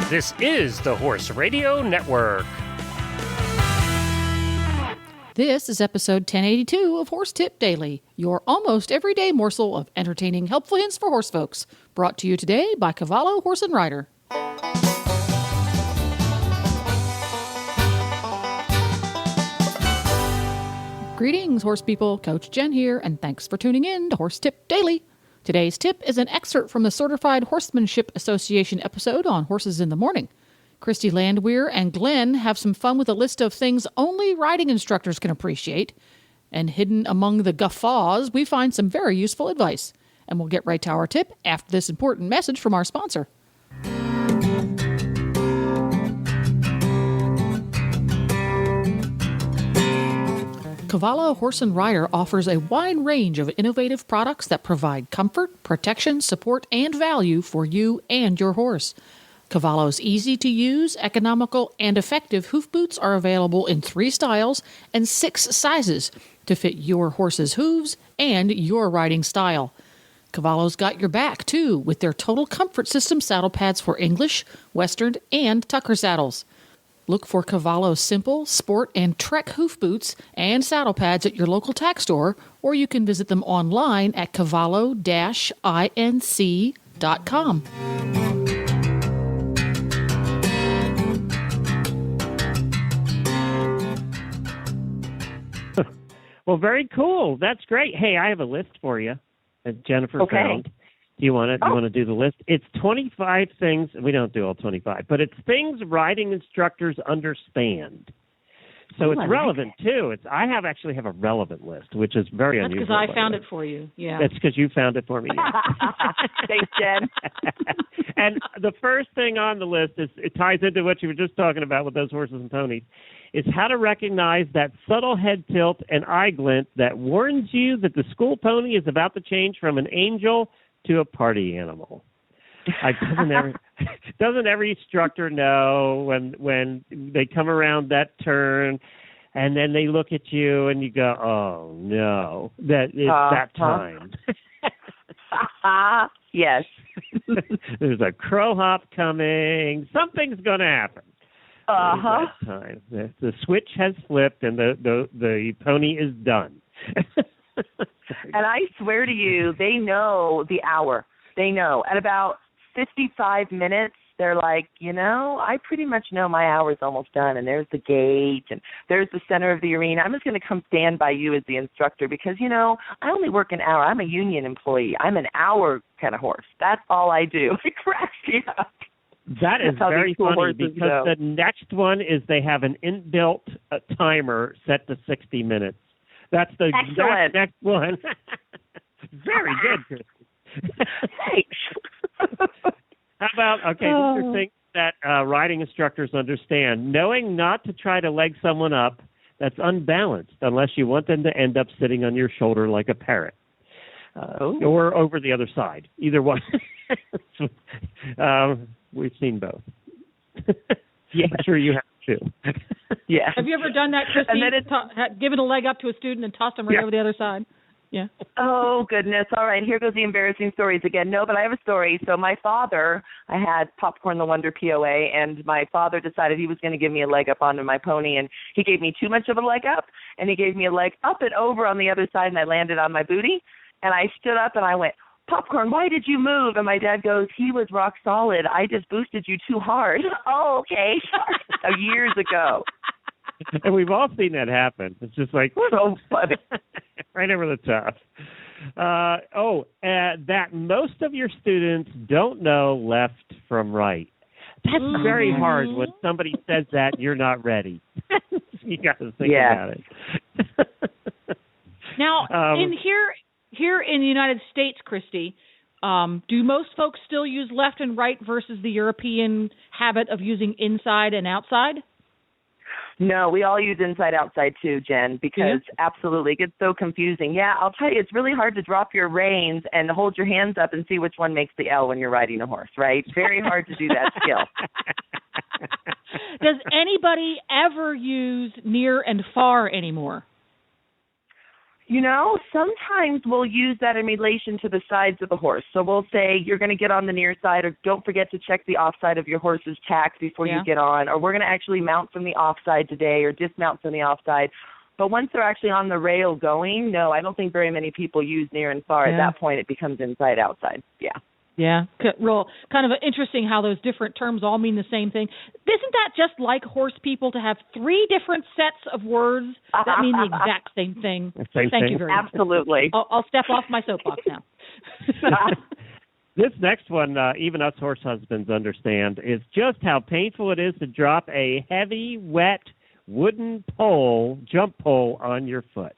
This is the Horse Radio Network. This is episode 1082 of Horse Tip Daily, your almost everyday morsel of entertaining, helpful hints for horse folks. Brought to you today by Cavallo Horse and Rider. Greetings, horse people. Coach Jen here, and thanks for tuning in to Horse Tip Daily. Today's tip is an excerpt from the Certified Horsemanship Association episode on Horses in the Morning. Christy Landwehr and Glenn have some fun with a list of things only riding instructors can appreciate. And hidden among the guffaws, we find some very useful advice. And we'll get right to our tip after this important message from our sponsor. Cavallo Horse and Rider offers a wide range of innovative products that provide comfort, protection, support, and value for you and your horse. Cavallo's easy-to-use, economical, and effective hoof boots are available in 3 styles and 6 sizes to fit your horse's hooves and your riding style. Cavallo's got your back, too, with their Total Comfort System saddle pads for English, Western, and Tucker saddles. Look for Cavallo's simple, sport, and trek hoof boots and saddle pads at your local tack store, or you can visit them online at cavallo-inc.com. Well, very cool. That's great. Hey, I have a list for you that Jennifer found. Do you want to? You want to do the list? It's 25 things. We don't do all 25, but it's things riding instructors understand. So it's relevant too. I actually have a relevant list, which is very unusual. That's because I found it for you. Yeah. That's because you found it for me. Yeah. Thanks, Jen. And the first thing on the list it ties into what you were just talking about with those horses and ponies. Is how to recognize that subtle head tilt and eye glint that warns you that the school pony is about to change from an angel to a party animal. Doesn't every instructor know when they come around that turn and then they look at you and you go, oh, no, that it's that time. Yes. There's a crow hop coming. Something's going to happen. That time. The switch has flipped and the pony is done. And I swear to you, they know the hour. They know. At about 55 minutes, they're like, I pretty much know my hour's almost done, and there's the gate, and there's the center of the arena. I'm just going to come stand by you as the instructor because, I only work an hour. I'm a union employee. I'm an hour kind of horse. That's all I do. It cracks me up. That is very funny because the next one is they have an inbuilt timer set to 60 minutes. That's the exact next one. Very good, Christy. Thanks. How about, these are things that riding instructors understand. Knowing not to try to leg someone up that's unbalanced unless you want them to end up sitting on your shoulder like a parrot. Or over the other side. Either one. We've seen both. Yeah. I'm sure you have too. Yeah. Have you ever done that, Christy? And then given a leg up to a student and tossed him right over the other side? Yeah. Oh, goodness. All right. Here goes the embarrassing stories again. No, but I have a story. So my father, I had Popcorn the Wonder POA, and my father decided he was going to give me a leg up onto my pony, and he gave me too much of a leg up, and he gave me a leg up and over on the other side, and I landed on my booty. And I stood up and I went, Popcorn, why did you move? And my dad goes, he was rock solid. I just boosted you too hard. Oh, okay. So years ago. And we've all seen that happen. It's just like, so funny. Right over the top. That most of your students don't know left from right. That's very hard when somebody says that you're not ready. You got to think about it. Now, Here in the United States, Christy, do most folks still use left and right versus the European habit of using inside and outside? No, we all use inside-outside too, Jen, because absolutely it gets so confusing. Yeah, I'll tell you, it's really hard to drop your reins and hold your hands up and see which one makes the L when you're riding a horse, right? Very hard to do that skill. Does anybody ever use near and far anymore? Sometimes we'll use that in relation to the sides of the horse. So we'll say you're going to get on the near side, or don't forget to check the offside of your horse's tack before you get on, or we're going to actually mount from the offside today or dismount from the offside. But once they're actually on the rail going, no, I don't think very many people use near and far. At that point, it becomes inside, outside. Yeah. Yeah, real kind of interesting how those different terms all mean the same thing. Isn't that just like horse people to have 3 different sets of words that mean the exact same thing? Thank you very much. Absolutely. I'll step off my soapbox now. This next one, even us horse husbands understand, is just how painful it is to drop a heavy, wet, wooden jump pole on your foot.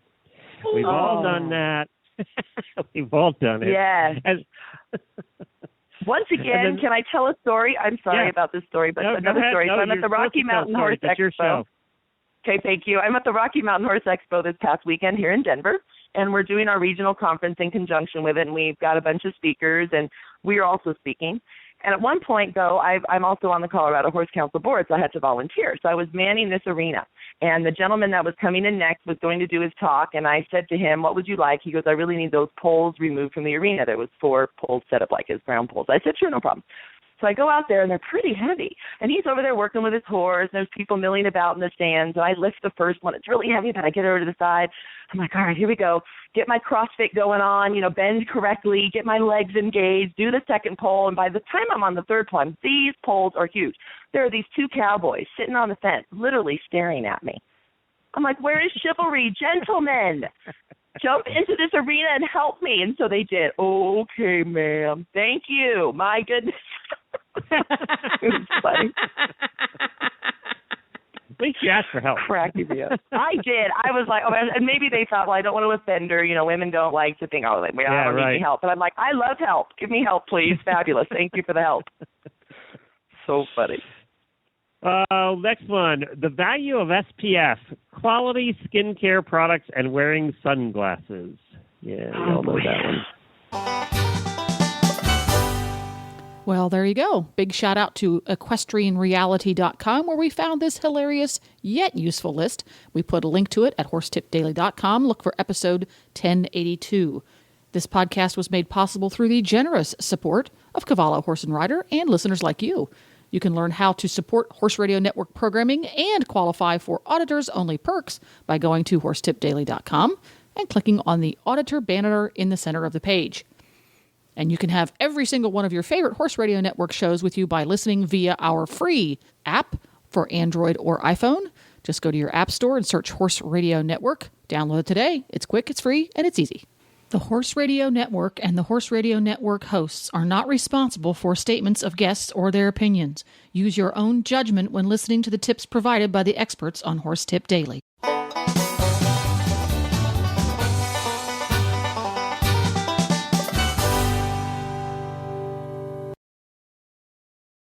We've all done that. We've all done it. Yes. Once again, can I tell a story? I'm sorry about this story, but another story. So I'm at the Rocky Mountain Horse Expo. Okay, thank you. I'm at the Rocky Mountain Horse Expo this past weekend here in Denver, and we're doing our regional conference in conjunction with it, and we've got a bunch of speakers, and we are also speaking. And at one point, though, I'm also on the Colorado Horse Council board, so I had to volunteer. So I was manning this arena. And the gentleman that was coming in next was going to do his talk, and I said to him, what would you like? He goes, I really need those poles removed from the arena. There was 4 poles set up like his ground poles. I said, sure, no problem. So I go out there, and they're pretty heavy. And he's over there working with his horse, and there's people milling about in the stands. And I lift the first one. It's really heavy, but I get over to the side. I'm like, all right, here we go. Get my CrossFit going on, bend correctly, get my legs engaged, do the second pole. And by the time I'm on the third pole, these poles are huge. There are these 2 cowboys sitting on the fence, literally staring at me. I'm like, where is chivalry? Gentlemen, jump into this arena and help me. And so they did. Okay, ma'am. Thank you. My goodness. It was funny. At least you asked for help. Cracking me up. I did. I was like, and maybe they thought, well, I don't want to offend her. Women don't like to think, I don't need any help. But I'm like, I love help. Give me help, please. Fabulous. Thank you for the help. So funny. Next one, the value of SPF, quality skincare products, and wearing sunglasses. Yeah, we all know that one. Well, there you go. Big shout out to equestrianreality.com, where we found this hilarious yet useful list. We put a link to it at horsetipdaily.com. Look for episode 1082. This podcast was made possible through the generous support of Cavallo Horse and Rider and listeners like you. You can learn how to support Horse Radio Network programming and qualify for auditors-only perks by going to horsetipdaily.com and clicking on the auditor banner in the center of the page. And you can have every single one of your favorite Horse Radio Network shows with you by listening via our free app for Android or iPhone. Just go to your app store and search Horse Radio Network. Download it today. It's quick, it's free, and it's easy. The Horse Radio Network and the Horse Radio Network hosts are not responsible for statements of guests or their opinions. Use your own judgment when listening to the tips provided by the experts on Horse Tip Daily.